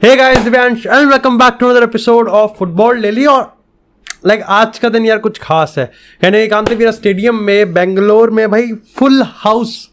Hey guys, Divyansh and welcome back to another episode of football daily. और आज का दिन यार कुछ खास है। कहने के कांतिवीरा स्टेडियम में बेंगलोर में भाई फुल हाउस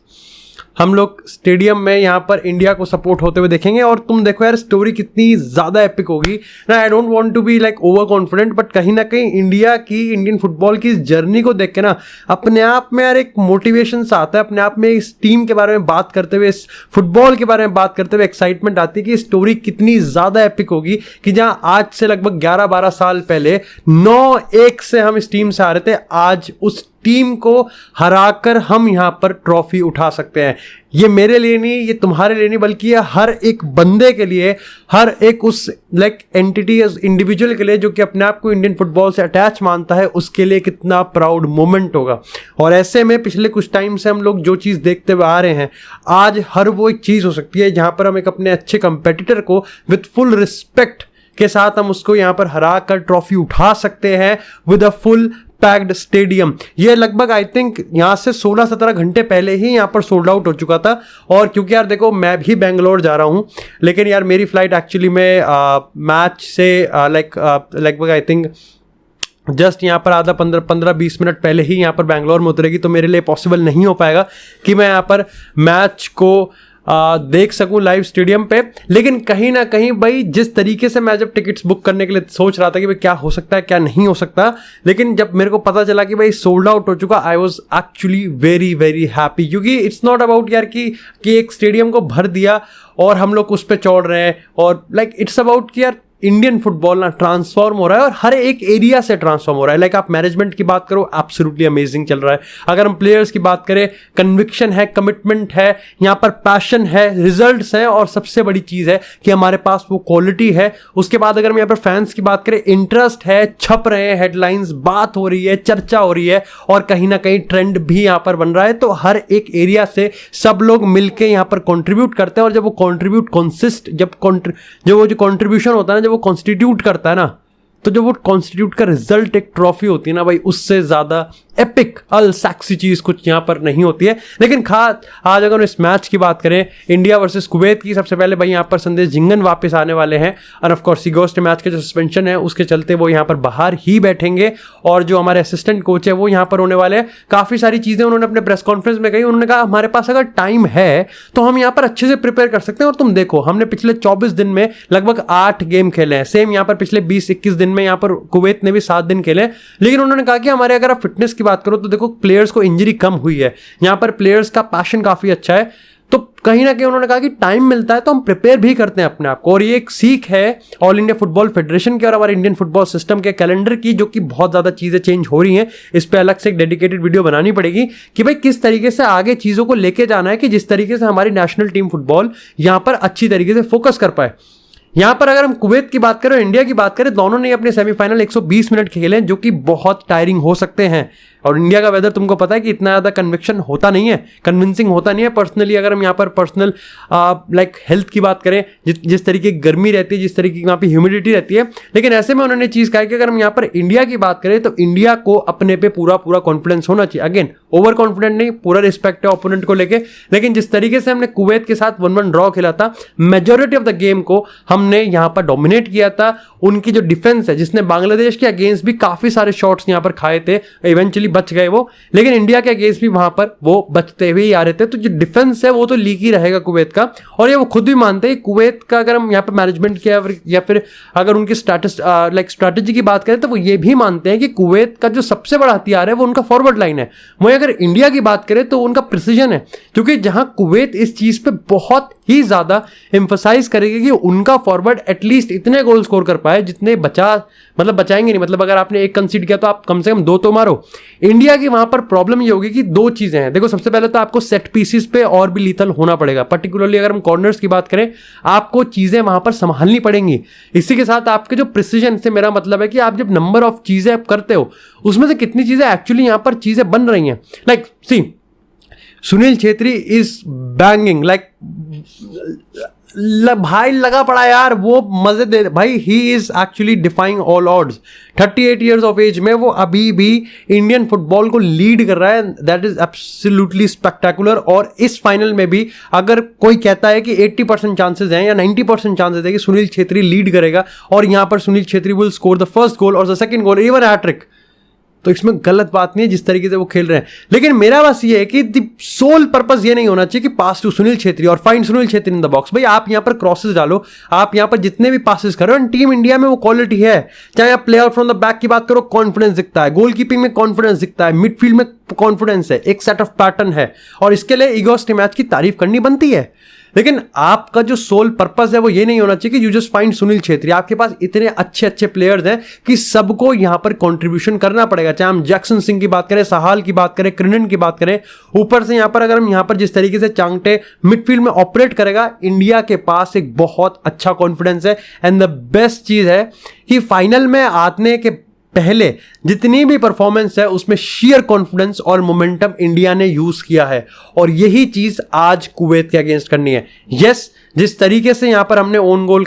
हम लोग स्टेडियम में यहाँ पर इंडिया को सपोर्ट होते हुए देखेंगे। और तुम देखो यार स्टोरी कितनी ज़्यादा एपिक होगी ना। I don't want to be like over confident, but कहीं ना कहीं इंडियन फुटबॉल की इस जर्नी को देख के ना अपने आप में यार एक मोटिवेशन सा आता है। अपने आप में इस टीम के बारे में बात करते हुए, इस फुटबॉल के बारे में बात करते हुए एक्साइटमेंट आती है कि स्टोरी कितनी ज़्यादा एपिक होगी कि जहाँ आज से लगभग 11-12 साल पहले 9-1 से हम इस टीम से आ रहे थे, आज उस टीम को हराकर हम यहां पर ट्रॉफी उठा सकते हैं। ये मेरे लिए नहीं, ये तुम्हारे लिए नहीं, बल्कि ये हर एक बंदे के लिए, हर एक उस लाइक एंटिटी इंडिविजुअल के लिए जो कि अपने आप को इंडियन फुटबॉल से अटैच मानता है, उसके लिए कितना प्राउड मोमेंट होगा। और ऐसे में पिछले कुछ टाइम से हम लोग जो चीज़ देखते हुए आ रहे हैं, आज हर वो एक चीज़ हो सकती है जहां पर हम एक अपने अच्छे कंपेटिटर को विथ फुल रिस्पेक्ट के साथ हम उसको यहां पर हरा कर ट्रॉफी उठा सकते हैं with a full packed stadium. ये लगभग आई थिंक यहाँ से 16-17 घंटे पहले ही यहाँ पर सोल्ड आउट हो चुका था। और क्योंकि यार देखो मैं भी बेंगलोर जा रहा हूँ, लेकिन यार मेरी फ्लाइट एक्चुअली में मैच से लगभग आई थिंक जस्ट यहाँ पर आधा 15-20 मिनट पहले ही यहाँ पर बेंगलोर में उतरेगी। तो मेरे लिए पॉसिबल नहीं हो पाएगा कि मैं यहाँ पर मैच को देख सकूं लाइव स्टेडियम पे। लेकिन कहीं ना कहीं भाई जिस तरीके से मैं जब टिकट्स बुक करने के लिए सोच रहा था कि भाई क्या हो सकता है क्या नहीं हो सकता, लेकिन जब मेरे को पता चला कि भाई सोल्ड आउट हो चुका, I was actually very very happy. क्योंकि इट्स नॉट अबाउट यार कि एक स्टेडियम को भर दिया और हम लोग उस पर चौड़ रहे हैं, और लाइक इट्स अबाउट कि यार इंडियन फुटबॉल ना ट्रांसफॉर्म हो रहा है और हर एक एरिया से ट्रांसफॉर्म हो रहा है। लाइक आप मैनेजमेंट की बात करो, एब्सोल्युटली अमेजिंग चल रहा है। अगर हम प्लेयर्स की बात करें, कन्विक्शन है, कमिटमेंट है, यहाँ पर पैशन है, रिजल्ट्स हैं, और सबसे बड़ी चीज़ है कि हमारे पास वो क्वालिटी है। उसके बाद अगर हम यहाँ पर फैंस की बात करें, इंटरेस्ट है, छप रहे हैं हेडलाइंस, बात हो रही है, चर्चा हो रही है, और कहीं ना कहीं ट्रेंड भी यहाँ पर बन रहा है। तो हर एक एरिया से सब लोग मिलकर यहाँ पर कॉन्ट्रीब्यूट करते हैं, और जब वो कॉन्ट्रीब्यूट जो कॉन्ट्रीब्यूशन होता है ना, जब वो कॉन्स्टिट्यूट करता है ना, तो जो वो कॉन्स्टिट्यूट का रिजल्ट एक ट्रॉफी होती है ना भाई, उससे ज्यादा एपिक सेक्सी चीज कुछ यहां पर नहीं होती है। लेकिन आज अगर इस मैच की बात करें, इंडिया वर्सेस कुवैत की, सबसे पहले भाई यहां पर संदेश झिंगन वापस आने वाले हैं, और ऑफ कोर्स सीगोस्ट मैच के जो सस्पेंशन है उसके चलते वो यहां पर बाहर ही बैठेंगे। और जो हमारे असिस्टेंट कोच है वो यहां पर होने वाले हैं। काफी सारी चीजें उन्होंने अपने प्रेस कॉन्फ्रेंस में कही। उन्होंने कहा हमारे पास अगर टाइम है तो हम यहां पर अच्छे से प्रिपेयर कर सकते हैं। और तुम देखो हमने पिछले 24 दिन में लगभग 8 गेम खेले हैं। सेम यहां पर पिछले 20-21 दिन में यहां पर कुवैत ने भी 7 दिन खेले। लेकिन उन्होंने कहा कि हमारे अगर आप फिटनेस की बात करो तो देखो प्लेयर्स को इंजरी कम हुई है, यहां पर प्लेयर्स का पैशन काफी अच्छा है। तो कहीं ना कहीं उन्होंने कहा कि टाइम मिलता है तो हम प्रिपेयर भी करते हैं अपने आप को। और ये एक सीख है ऑल इंडिया फुटबॉल फेडरेशन के और हमारे इंडियन फुटबॉल सिस्टम के कैलेंडर की, जो कि बहुत ज़्यादा चीज़ें चेंज हो रही हैं। इस पे अलग से एक डेडिकेटेड वीडियो बनानी पड़ेगी कि भाई किस तरीके से आगे चीज़ों को लेके जाना है, कि जिस तरीके से हमारी नेशनल टीम फुटबॉल यहाँ पर अच्छी तरीके से फोकस कर पाए। यहां पर अगर हम कुवैत की बात करें, इंडिया की बात करें, दोनों ने अपने सेमीफाइनल 120 मिनट खेले, जो कि बहुत टायरिंग हो सकते हैं। और इंडिया का वेदर तुमको पता है कि इतना ज़्यादा कन्विक्शन होता नहीं है, कन्विंसिंग होता नहीं है। पर्सनली अगर हम यहाँ पर पर्सनल लाइक हेल्थ की बात करें, जिस तरीके की गर्मी रहती है, जिस तरीके की वहाँ पे ह्यूमिडिटी रहती है, लेकिन ऐसे में उन्होंने चीज़ कहा कि अगर हम यहाँ पर इंडिया की बात करें तो इंडिया को अपने पे पूरा कॉन्फिडेंस होना चाहिए। अगेन ओवर कॉन्फिडेंट नहीं, पूरा रिस्पेक्ट है ओपोनेंट को लेके। लेकिन जिस तरीके से हमने कुवैत के साथ 1-1 ड्रॉ खेला था, मेजॉरिटी ऑफ द गेम को हमने यहाँ पर डोमिनेट किया था। उनकी जो डिफेंस है, जिसने बांग्लादेश के अगेंस्ट भी काफ़ी सारे शॉट्स यहाँ पर खाए थे, इवेंचुअली बच गए वो, लेकिन इंडिया के अगेंस्ट भी वहां पर वो बचते हुए ही आ रहे थे। तो जो डिफेंस है वो तो लीक ही रहेगा कुवैत का। और ये वो खुद भी मानते हैं कुवैत का, अगर हम यहाँ पर मैनेजमेंट किया या फिर अगर उनकी स्ट्रैटेजी की बात करें, तो वो ये भी मानते हैं कि कुवैत का जो सबसे बड़ा हथियार है वो उनका फॉरवर्ड लाइन है। वहीं अगर इंडिया की बात करें तो उनका प्रिसीजन है, क्योंकि जहां कुवैत इस चीज पे बहुत ही ज्यादा एम्फसाइज करेगी कि उनका फॉरवर्ड एटलीस्ट इतने गोल स्कोर कर पाए जितने बचाएंगे नहीं। मतलब अगर आपने 1 कंसीड किया तो आप कम से कम 2 तो मारो। इंडिया की वहां पर प्रॉब्लम ये होगी कि 2 चीजें हैं। देखो सबसे पहले तो आपको सेट पीसेस पे और भी लीथल होना पड़ेगा, पर्टिकुलरली अगर हम कॉर्नर्स की बात करें, आपको चीजें वहां पर संभालनी पड़ेंगी। इसी के साथ आपके जो प्रिसीजन से मेरा मतलब है कि आप जब नंबर ऑफ चीजें आप करते हो, उसमें से कितनी चीजें एक्चुअली यहां पर चीजें बन रही हैं। Like see, Sunil Chhetri is banging, like भाई लगा पड़ा यार, वो मजे दे भाई। He is actually defying all odds. 38 years of age में वो अभी भी इंडियन फुटबॉल को लीड कर रहा है। That is absolutely spectacular. और इस फाइनल में भी अगर कोई कहता है कि 80% चांसेस हैं या 90% चांसेस है कि सुनील छेत्री लीड करेगा और यहां पर Sunil Chhetri will score the first goal और the second goal, even hat trick, तो इसमें गलत बात नहीं है जिस तरीके से वो खेल रहे हैं। लेकिन मेरा बस ये है कि द सोल पर्पस ये नहीं होना चाहिए कि पास टू सुनील छेत्री और find Sunil Chhetri in the box. भाई आप यहां पर क्रॉसेस डालो, आप यहां पर जितने भी पासेस करो, एंड टीम इंडिया में वो क्वालिटी है। चाहे आप play out from the back की बात करो, कॉन्फिडेंस दिखता है, गोलकीपिंग में कॉन्फिडेंस दिखता है, मिडफील्ड में कॉन्फिडेंस है, एक सेट ऑफ पैटर्न है, और इसके लिए ईगोस्ट मैच की तारीफ करनी बनती है। लेकिन आपका जो सोल पर्पस है वो ये नहीं होना चाहिए कि you just find Sunil Chhetri. आपके पास इतने अच्छे अच्छे प्लेयर्स हैं कि सबको यहां पर कंट्रीब्यूशन करना पड़ेगा। चाहे हम जैक्सन सिंह की बात करें, सहाल की बात करें, क्रिनन की बात करें, ऊपर से यहां पर अगर हम यहां पर जिस तरीके से चांगटे मिडफील्ड में ऑपरेट करेगा, इंडिया के पास एक बहुत अच्छा कॉन्फिडेंस है। एंड द बेस्ट चीज है कि फाइनल में आने के पहले जितनी भी परफॉर्मेंस है उसमें शेयर कॉन्फिडेंस और मोमेंटम इंडिया ने यूज किया है, और यही चीज आज कुवैत के अगेंस्ट करनी है। यस, जिस तरीके से यहां पर हमने ओन गोल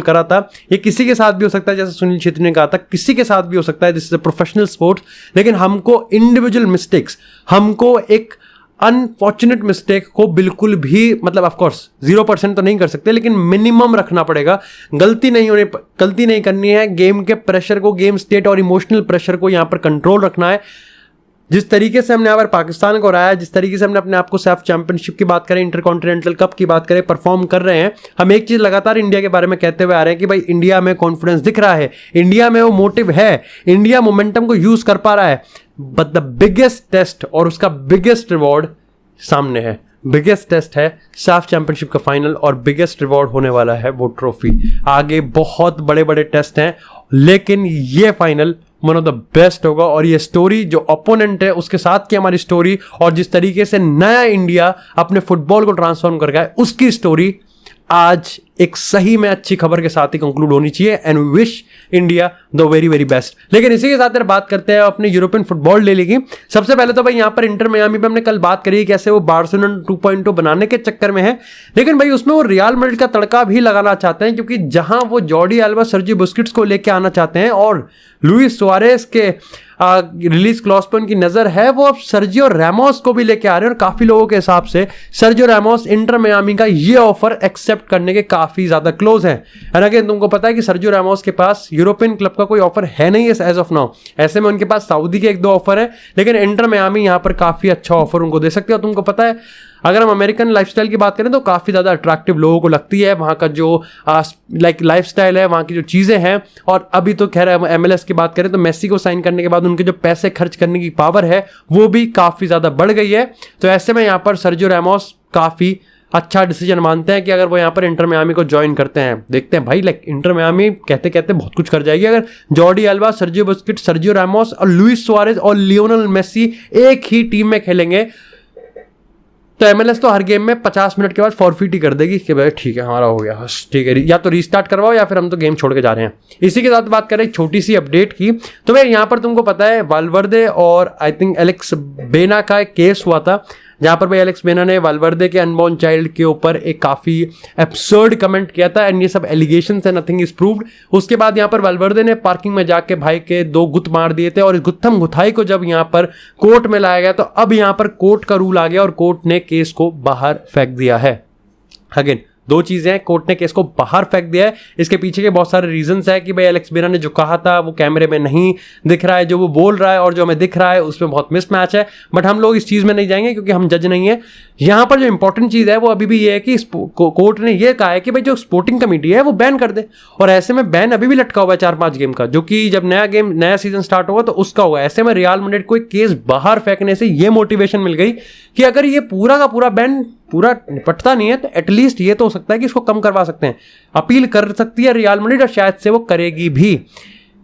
करा था, ये किसी के साथ भी हो सकता है, जैसे सुनील छेत्री ने कहा था, किसी के साथ भी हो सकता है, this is a professional sports. लेकिन हमको इंडिविजुअल मिस्टेक्स, हमको एक अनफॉर्चुनेट मिस्टेक को बिल्कुल भी, मतलब ऑफ कोर्स 0% तो नहीं कर सकते, लेकिन मिनिमम रखना पड़ेगा। गलती नहीं करनी है। गेम के प्रेशर को, गेम स्टेट और इमोशनल प्रेशर को यहां पर कंट्रोल रखना है। जिस तरीके से हमने यहाँ पर पाकिस्तान को हराया, जिस तरीके से हमने अपने आप को सैफ चैंपियनशिप की बात करें, इंटरकॉन्टिनेंटल कप की बात करें, परफॉर्म कर रहे हैं। हम एक चीज लगातार इंडिया के बारे में कहते हुए आ रहे हैं कि भाई इंडिया में कॉन्फिडेंस दिख रहा है, इंडिया में वो मोटिव है, इंडिया मोमेंटम को यूज कर पा रहा है। बट द बिगेस्ट टेस्ट और उसका बिगेस्ट रिवॉर्ड सामने है। बिगेस्ट टेस्ट है सैफ चैंपियनशिप का फाइनल, और बिगेस्ट रिवॉर्ड होने वाला है वो ट्रॉफी। आगे बहुत बड़े बड़े टेस्ट हैं, लेकिन ये final one of the best होगा। और ये स्टोरी जो ओपोनेंट है उसके साथ की हमारी स्टोरी, और जिस तरीके से नया इंडिया अपने फुटबॉल को ट्रांसफॉर्म कर गया है, उसकी स्टोरी आज एक सही में अच्छी खबर के साथ ही कंक्लूड होनी चाहिए। And wish India the very very best. लेकिन इसी के साथ बात करते हैं अपने यूरोपियन फुटबॉल डेली की। सबसे पहले तो भाई यहाँ पर इंटर मियामी पे हमने कल बात करी कैसे वो बार्सिलोना 2.0 बनाने के चक्कर में है, लेकिन भाई उसमें वो रियल मैड्रिड का तड़का भी लगाना चाहते हैं, क्योंकि जहां वो जॉर्डी अल्बा, सर्जियो बुस्केट्स को लेके आना चाहते हैं और लुइस सुआरेज के रिलीज क्लॉज पे उनकी नजर है, वो अब सर्जियो रैमोस को भी लेके आ रहे हैं। और काफी लोगों के हिसाब से सर्जियो रैमोस इंटर मियामी का ये ऑफर एक्सेप्ट करने के काफी ज्यादा क्लोज है। अगेन तुमको पता है कि सर्जियो रैमोस के पास यूरोपियन क्लब का कोई ऑफर है नहीं है एज ऑफ नाउ। ऐसे में उनके पास सऊदी के 1-2 ऑफर है, लेकिन इंटर मियामी यहाँ पर काफी अच्छा ऑफर उनको दे सकते हो। तुमको पता है अगर हम अमेरिकन लाइफस्टाइल की बात करें तो काफ़ी ज़्यादा अट्रैक्टिव लोगों को लगती है वहाँ का जो लाइफस्टाइल है, वहाँ की जो चीज़ें हैं। और अभी तो खैर MLS की बात करें तो मेसी को साइन करने के बाद उनके जो पैसे खर्च करने की पावर है वो भी काफ़ी ज़्यादा बढ़ गई है। तो ऐसे में यहाँ पर सर्जियो रैमोस काफ़ी अच्छा डिसीजन मानते हैं कि अगर वो यहाँ पर इंटर मियामी को ज्वाइन करते हैं। देखते हैं भाई, इंटर मियामी कहते कहते बहुत कुछ कर जाएगी। अगर Jordi alba, Sergio Busquets, Sergio Ramos और लुइस सुआरेज और लियोनेल मेसी एक ही टीम में खेलेंगे तो MLS तो हर गेम में 50 मिनट के बाद फॉरफिट ही कर देगी कि भाई ठीक है हमारा हो गया, ठीक है, या तो रीस्टार्ट करवाओ या फिर हम तो गेम छोड़ के जा रहे हैं। इसी के साथ बात करें एक छोटी सी अपडेट की, तो भाई यहाँ पर तुमको पता है वाल्वर्दे और आई थिंक एलेक्स बेना का एक केस हुआ था, जहाँ पर भाई एलेक्स बेना ने वाल्वर्दे के अनबॉर्न चाइल्ड के ऊपर एक काफ़ी एब्सर्ड कमेंट किया था। एंड ये सब एलिगेशन है, नथिंग इज प्रूव्ड। उसके बाद यहाँ पर वाल्वर्दे ने पार्किंग में जाके भाई के 2 गुत मार दिए थे, और इस गुत्थम गुथाई को जब यहाँ पर कोर्ट में लाया गया तो अब यहाँ पर कोर्ट का रूल आ गया और कोर्ट ने केस को बाहर फेंक दिया है। अगेन 2 चीजें हैं, कोर्ट ने केस को बाहर फेंक दिया है। इसके पीछे के बहुत सारे रीजंस है कि भाई एलेक्स बेना ने जो कहा था वो कैमरे में नहीं दिख रहा है, जो वो बोल रहा है और जो हमें दिख रहा है उसमें बहुत मिसमैच है। बट हम लोग इस चीज में नहीं जाएंगे क्योंकि हम जज नहीं है। यहाँ पर जो इंपॉर्टेंट चीज है वो अभी भी ये है कि कोर्ट ने ये कहा है कि भाई जो स्पोर्टिंग कमेटी है वो बैन कर दे, और ऐसे में बैन अभी भी लटका हुआ है 4-5 गेम का, जो कि जब नया सीजन स्टार्ट होगा तो उसका होगा। ऐसे में रियल मैड्रिड को एक केस बाहर फेंकने से ये मोटिवेशन मिल गई कि अगर ये पूरा का पूरा बैन पूरा निपटता नहीं है तो एटलीस्ट ये तो हो सकता है कि इसको कम करवा सकते हैं। अपील कर सकती है रियल मैड्रिड और शायद से वो करेगी भी।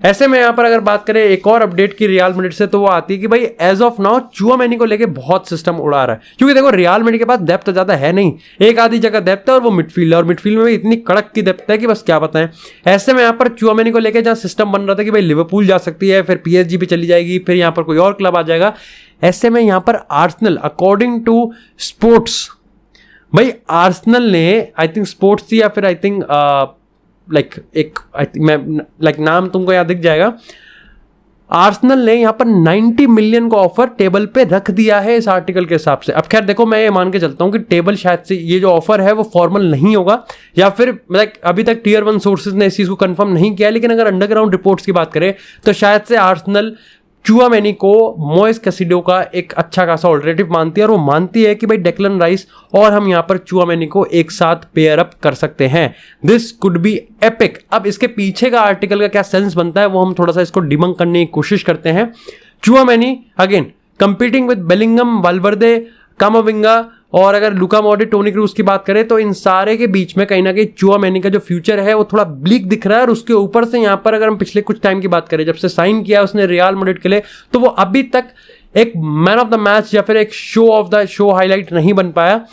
ऐसे में यहाँ पर अगर बात करें एक और अपडेट की रियल मैड्रिड से, तो वो आती है कि भाई एज ऑफ नाउ चुआमेनी को लेके बहुत सिस्टम उड़ा रहा है, क्योंकि देखो रियल मैड्रिड के पास डेप्थ तो ज्यादा है नहीं, एक आधी जगह डेप्थ है और वो मिडफील्ड है, और मिडफील्ड में भी इतनी कड़क की डेप्थ है कि बस क्या बताएं। ऐसे में यहाँ पर चुआमेनी को लेकर जहाँ सिस्टम बन रहा था कि भाई लिवरपूल जा सकती है, फिर PSG भी चली जाएगी, फिर यहाँ पर कोई और क्लब आ जाएगा। ऐसे में यहाँ पर आर्सेनल अकॉर्डिंग टू स्पोर्ट्स भाई आर्सेनल ने आई थिंक स्पोर्ट्स या फिर आई थिंक नाम तुमको यहाँ दिख जाएगा, आर्सेनल ने यहाँ पर 90 मिलियन का ऑफर टेबल पे रख दिया है इस आर्टिकल के हिसाब से। अब खैर देखो, मैं ये मान के चलता हूँ कि टेबल शायद से ये जो ऑफर है वो फॉर्मल नहीं होगा, या फिर अभी तक टियर 1 सोर्सेज ने इस चीज़ को कंफर्म नहीं किया, लेकिन अगर अंडरग्राउंड रिपोर्ट्स की बात करें तो शायद से आर्सेनल चुआमेनी को मोइस कैसिडो का एक अच्छा खासा ऑल्टरनेटिव मानती है, और वो मानती है कि भाई डेक्लन राइस और हम यहाँ पर चुआमेनी को एक साथ पेयर अप कर सकते हैं। This could be epic. अब इसके पीछे का आर्टिकल का क्या सेंस बनता है वो हम थोड़ा सा इसको डिबंक करने की कोशिश करते हैं। Tchouameni again competing with Bellingham, Valverde, Camavinga, और अगर लुका मॉड्रिच, टोनी क्रूज की बात करें तो इन सारे के बीच में कहीं ना कहीं चुआमेनी का जो फ्यूचर है वो थोड़ा ब्लीक दिख रहा है। और उसके ऊपर से यहाँ पर अगर हम पिछले कुछ टाइम की बात करें, जब से साइन किया उसने रियल मैड्रिड के लिए, तो वो अभी तक एक मैन ऑफ द मैच या फिर एक show off the show highlight नहीं बन पाया।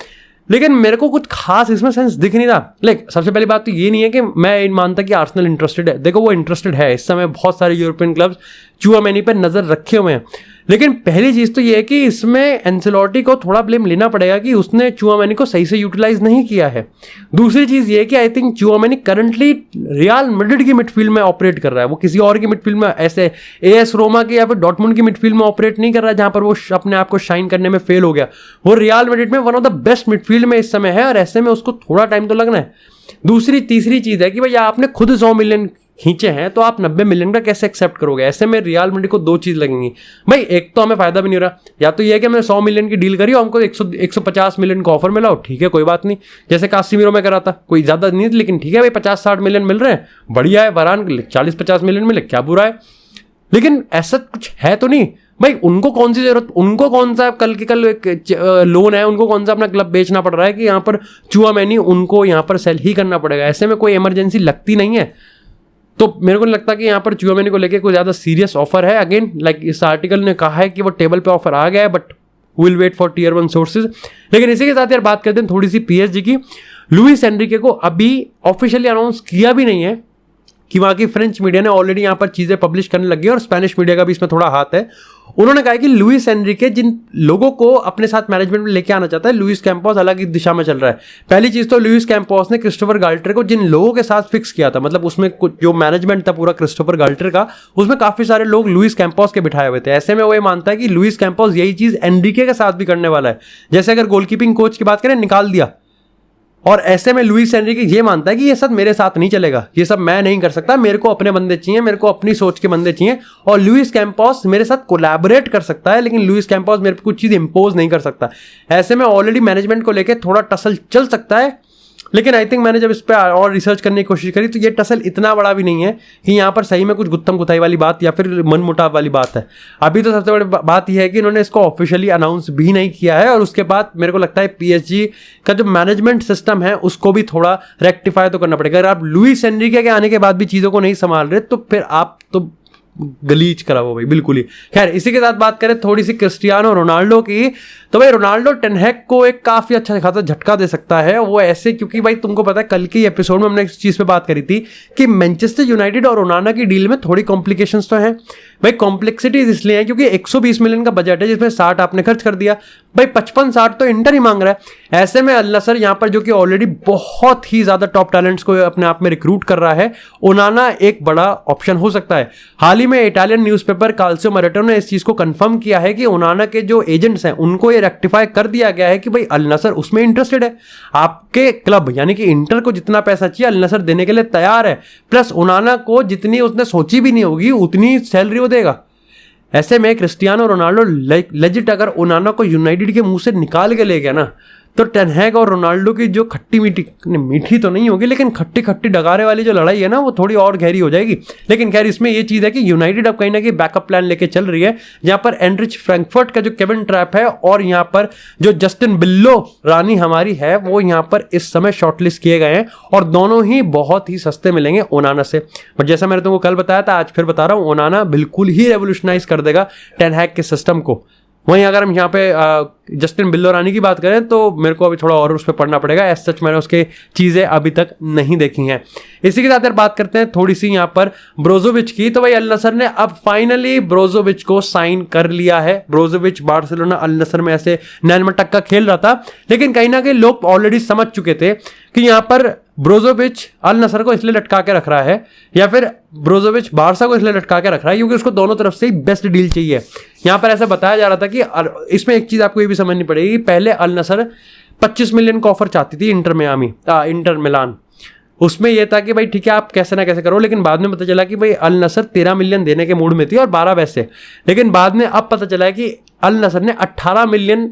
लेकिन मेरे को कुछ खास इसमें सेंस दिख नहीं रहा। सबसे पहली बात तो ये नहीं है कि मैं मानता कि आर्सेनल इंटरेस्टेड है। देखो वो इंटरेस्टेड है, इस समय बहुत सारे यूरोपियन क्लब्स चुआमेनी पर नजर रखे हुए हैं। लेकिन पहली चीज तो ये है कि इसमें एंसेलोटी को थोड़ा ब्लेम लेना पड़ेगा कि उसने चुआमेनी को सही से यूटिलाइज नहीं किया है। दूसरी चीज ये है कि I think Tchouameni currently real Madrid की मिडफील्ड में ऑपरेट कर रहा है, वो किसी और की मिडफील्ड में, ऐसे एएस रोमा की या फिर डॉर्टमुंड की मिडफील्ड में ऑपरेट नहीं कर रहा है जहां पर वो अपने आप को शाइन करने में फेल हो गया। वो रियल मैड्रिड में one of the best midfield में इस समय है, और ऐसे में उसको थोड़ा टाइम तो लगना है। तीसरी चीज है कि भाई आपने खुद 100 मिलियन खींचे हैं तो आप 90 मिलियन का कैसे एक्सेप्ट करोगे। ऐसे में रियल मैड्रिड को दो चीज लगेंगी भाई, एक तो हमें फायदा भी नहीं हो रहा, या तो ये है कि हमने 100 मिलियन की डील करी और हमको 150 मिलियन का ऑफर मिला, ठीक है कोई बात नहीं, जैसे कासिमिरो में करा था, कोई ज्यादा नहीं, लेकिन ठीक है भाई 50-60 मिलियन मिल रहे हैं, बढ़िया है। वरान 40-50 मिलियन मिले, क्या बुरा है। लेकिन ऐसा कुछ है तो नहीं भाई, उनको कौन सी जरूरत, उनको कौन सा कल के कल लोन है, उनको कौन सा अपना क्लब बेचना पड़ रहा है कि यहाँ पर चुआमेनी उनको यहाँ पर सेल ही करना पड़ेगा। ऐसे में कोई इमरजेंसी लगती नहीं है। तो मेरे को नहीं लगता कि यहाँ पर चुआमेनी को लेके कोई ज़्यादा सीरियस ऑफर है। अगेन इस आर्टिकल ने कहा है कि वो टेबल पे ऑफर आ गया है, but will wait for tier 1 sources. लेकिन इसी के साथ यार बात करते हैं थोड़ी सी पीएसजी की। लुइस एनरिके को अभी ऑफिशियली अनाउंस किया भी नहीं है कि वहाँ की फ्रेंच मीडिया ने ऑलरेडी यहाँ पर चीज़ें पब्लिश करने लगी है, और स्पेनिश मीडिया का भी इसमें थोड़ा हाथ है। उन्होंने कहा कि लुइस एनरिके जिन लोगों को अपने साथ मैनेजमेंट में लेके आना चाहता है, लुइस कैंपोस अलग ही दिशा में चल रहा है। पहली चीज़ तो लुइस कैंपोस ने क्रिस्टोफर गाल्टर को जिन लोगों के साथ फिक्स किया था, मतलब उसमें कुछ जो मैनेजमेंट था पूरा क्रिस्टोफर गाल्टर का, उसमें काफ़ी सारे लोग लुइस कैंपोस के बिठाए हुए थे। ऐसे में वो ये मानता है कि लुइस कैंपोस यही चीज़ एनरिके के साथ भी करने वाला है। जैसे अगर गोलकीपिंग कोच की बात करें, निकाल दिया, और ऐसे में लुइस एनरिके ये मानता है कि ये सब मेरे साथ नहीं चलेगा, ये सब मैं नहीं कर सकता, मेरे को अपने बंदे चाहिए, मेरे को अपनी सोच के बंदे चाहिए, और लुइस कैंपोस मेरे साथ कोलैबोरेट कर सकता है, लेकिन लुइस कैंपोस मेरे पे कुछ चीज़ इंपोज नहीं कर सकता। ऐसे में ऑलरेडी मैनेजमेंट को लेकर थोड़ा टसल चल सकता है, लेकिन आई थिंक मैंने जब इस पर और रिसर्च करने की कोशिश करी तो ये टसल इतना बड़ा भी नहीं है कि यहाँ पर सही में कुछ गुत्थम गुथाई वाली बात या फिर मनमुटाव वाली बात है। अभी तो सबसे बड़ी बात यह है कि इन्होंने इसको ऑफिशियली अनाउंस भी नहीं किया है, और उसके बाद मेरे को लगता है पीएसजी का जो मैनेजमेंट सिस्टम है उसको भी थोड़ा रेक्टिफाई तो करना पड़ेगा। अगर आप लुइस एनरिके के आने के बाद भी चीज़ों को नहीं संभाल रहे तो फिर आप तो गलीच करा वो भाई, बिल्कुल ही। खैर इसी के साथ बात करें थोड़ी सी क्रिस्टियानो रोनाल्डो की, तो भाई रोनाल्डो टेन हैग को एक काफी अच्छा खासा झटका दे सकता है। वो ऐसे, क्योंकि भाई तुमको पता है कल के एपिसोड में हमने इस चीज पे बात करी थी कि मैनचेस्टर यूनाइटेड और ओनाना की डील में थोड़ी कॉम्प्लिकेशंस तो हैं भाई। कॉम्प्लेक्सिटीज इसलिए है क्योंकि 120 मिलियन का बजट है जिसमें 60 आपने खर्च कर दिया भाई, 55-60 तो इंटर ही मांग रहा है। ऐसे में अल नसर यहाँ पर जो कि ऑलरेडी बहुत ही ज्यादा टॉप टैलेंट्स को अपने आप में रिक्रूट कर रहा है, ओनाना एक बड़ा ऑप्शन हो सकता है। हाल ही में इटालियन न्यूज़पेपर काल्सियो मरेटो ने इस चीज को कंफर्म किया है कि ओनाना के जो एजेंट्स हैं उनको ये रेक्टिफाई कर दिया गया है कि भाई अल नसर उसमें इंटरेस्टेड है। आपके क्लब यानी कि इंटर को जितना पैसा चाहिए अल नसर देने के लिए तैयार है, प्लस ओनाना को जितनी उसने सोची भी नहीं होगी उतनी सैलरी वो देगा। ऐसे में क्रिस्टियानो रोनाल्डो लेजिट अगर ओनाना को यूनाइटेड के मुंह से निकाल के ले गया ना, तो टेन हैग और रोनाल्डो की जो खट्टी मीठी तो नहीं होगी, लेकिन खट्टी खट्टी डगारे वाली जो लड़ाई है ना वो थोड़ी और गहरी हो जाएगी। लेकिन खैर इसमें ये चीज़ है कि यूनाइटेड अब कहीं ना कहीं बैकअप प्लान लेके चल रही है, जहाँ पर एंड्रिच फ्रैंकफर्ट का जो केविन ट्रैप है और यहाँ पर जो जस्टिन बिल्लो रानी हमारी है वो यहाँ पर इस समय शॉर्टलिस्ट किए गए हैं, और दोनों ही बहुत ही सस्ते मिलेंगे ओनाना से। बट जैसा मैंने तुमको कल बताया था, आज फिर बता रहा हूँ, ओनाना बिल्कुल ही रेवोल्यूशनाइज कर देगा टेन हैग के सिस्टम को। वहीं अगर हम यहाँ पे जस्टिन बिल्लोरानी की बात करें तो मेरे को अभी थोड़ा और उस पर पढ़ना पड़ेगा, एज सच मैंने उसके चीज़ें अभी तक नहीं देखी हैं। इसी के साथ यार बात करते हैं थोड़ी सी यहाँ पर ब्रोजोविच की। तो भाई अल नसर ने अब फाइनली ब्रोजोविच को साइन कर लिया है। ब्रोजोविच बार्सिलोना अल नसर में ऐसे नैन में टक्का खेल रहा था, लेकिन कहीं ना कहीं लोग ऑलरेडी समझ चुके थे कि यहाँ पर ब्रोजोविच अल नसर को इसलिए लटका के रख रहा है, या फिर ब्रोजोविच बारसा को इसलिए लटका के रख रहा है क्योंकि उसको दोनों तरफ से ही बेस्ट डील चाहिए। यहाँ पर ऐसा बताया जा रहा था कि इसमें एक चीज़ आपको ये भी समझनी पड़ेगी, पहले अल नसर 25 मिलियन का ऑफर चाहती थी इंटर मिलान। उसमें यह था कि भाई ठीक है आप कैसे ना कैसे करो, लेकिन बाद में पता चला कि भाई अल नसर 13 मिलियन देने के मूड में थी और 12 वैसे। लेकिन बाद में अब पता चला है कि अल नसर ने 18 मिलियन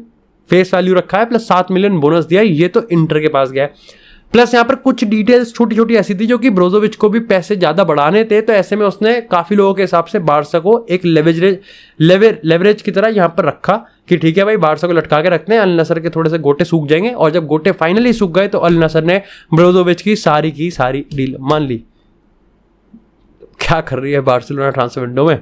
फेस वैल्यू रखा है प्लस 7 मिलियन बोनस दिया है, ये तो इंटर के पास गया है। प्लस यहाँ पर कुछ डिटेल्स छोटी छोटी ऐसी थी जो कि ब्रोजोविच को भी पैसे ज़्यादा बढ़ाने थे, तो ऐसे में उसने काफ़ी लोगों के हिसाब से बारसा को एक लेवरेज की तरह यहाँ पर रखा कि ठीक है भाई बारसा को लटका के रखते हैं, अल नसर के थोड़े से गोटे सूख जाएंगे। और जब गोटे फाइनली सूख गए तो अल नसर ने ब्रोजोविच की सारी डील मान ली। क्या कर रही है बार्सिलोना ट्रांसफर विंडो में।